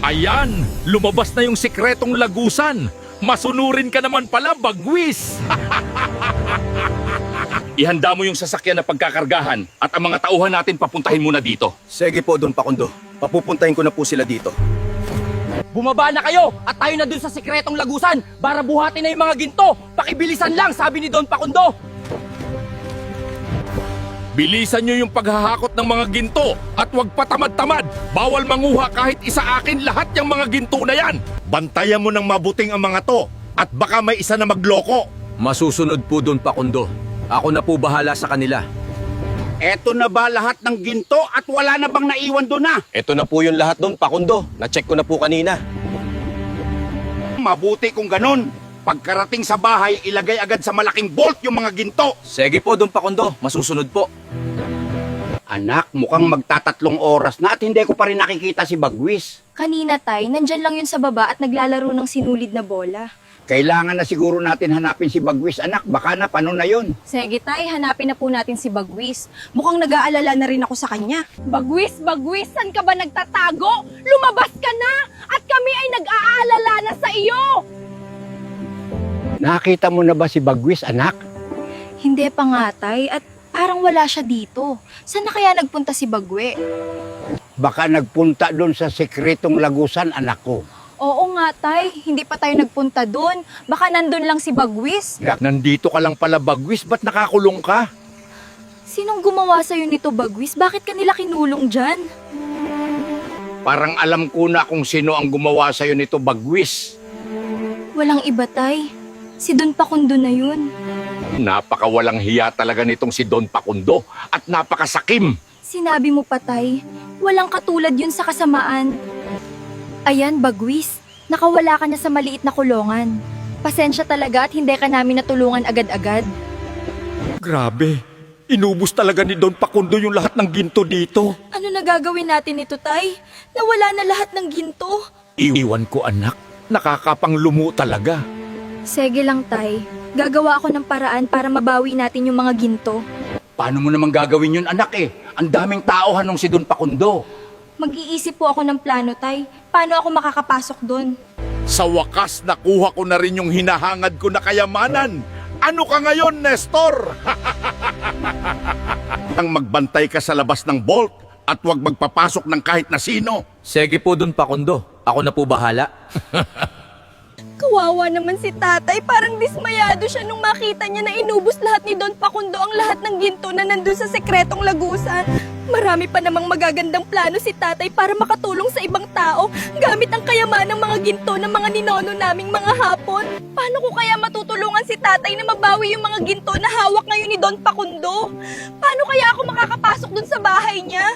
Ayan, lumabas na yung sikretong lagusan. Masunurin ka naman pala, Bagwis. Ihanda mo yung sasakyan na pagkakargahan at ang mga tauhan natin papuntahin muna dito. Sige po, Don Pakundo. Papupuntahin ko na po sila dito. Bumaba na kayo at tayo na dun sa sikretong lagusan para buhatin na yung mga ginto. Pakibilisan lang, sabi ni Don Pakundo. Bilisan nyo yung paghahakot ng mga ginto at huwag patamad-tamad. Bawal manguha kahit isa akin lahat yung mga ginto na yan. Bantayan mo ng mabuting ang mga to at baka may isa na magloko. Masusunod po, Don Pakundo. Ako na po bahala sa kanila. Eto na ba lahat ng ginto at wala na bang naiwan doon na? Ito na po yung lahat, Don Pakundo. Na-check ko na po kanina. Mabuti kung ganun. Pagkarating sa bahay, ilagay agad sa malaking bolt yung mga ginto. Sige po, Don Pakundo. Masusunod po. Anak, mukhang magtatatlong oras na at hindi ko pa rin nakikita si Bagwis. Kanina, Tay, nandyan lang yun sa baba at naglalaro ng sinulid na bola. Kailangan na siguro natin hanapin si Bagwis, anak. Baka na paano na yun. Sige, Tay, hanapin na po natin si Bagwis. Mukhang nag-aalala na rin ako sa kanya. Bagwis, saan ka ba nagtatago? Lumabas ka na! At kami ay nag-aalala na sa iyo! Nakita mo na ba si Bagwis, anak? Hindi pa nga, Tay, at parang wala siya dito. Saan na kaya nagpunta si Bagwe? Baka nagpunta doon sa sekretong lagusan, anak ko. Oo nga, Tay, hindi pa tayo nagpunta doon. Baka nandun lang si Bagwis. Nandito ka lang pala, Bagwis. Ba't nakakulong ka? Sinong gumawa sa'yo nito, Bagwis? Bakit ka nila kinulong dyan? Parang alam ko na kung sino ang gumawa sa'yo nito, Bagwis. Walang iba, Tay. Si Don Pakundo na yun. Napakawalang hiya talaga nitong si Don Pakundo at napakasakim. Sinabi mo pa, Tay, walang katulad yun sa kasamaan. Ayan, Bagwis, nakawala ka na sa maliit na kulungan. Pasensya talaga at hindi ka namin natulungan agad-agad. Grabe, inubos talaga ni Don Pakundo yung lahat ng ginto dito. Ano na gagawin natin ito, Tay? Nawala na lahat ng ginto. Iwan ko, anak. Nakakapanglumo talaga. Sige lang, Tay. Gagawa ako ng paraan para mabawi natin yung mga ginto. Paano mo naman gagawin yun, anak eh? Ang daming tao hanong si Don Pakundo. Mag-iisip po ako ng plano, Tay. Paano ako makakapasok doon? Sa wakas, nakuha ko na rin yung hinahangad ko na kayamanan. Ano ka ngayon, Nestor? Ang magbantay ka sa labas ng vault at huwag magpapasok ng kahit na sino. Sige po, Don Pakundo. Ako na po bahala. Kawawa naman si tatay, parang dismayado siya nung makita niya na inubos lahat ni Don Pakundo ang lahat ng ginto na nandun sa sekretong lagusan. Marami pa namang magagandang plano si tatay para makatulong sa ibang tao gamit ang kayaman ng mga ginto ng mga ninono naming mga hapon. Paano ko kaya matutulungan si tatay na mabawi yung mga ginto na hawak ngayon ni Don Pakundo? Paano kaya ako makakapasok dun sa bahay niya?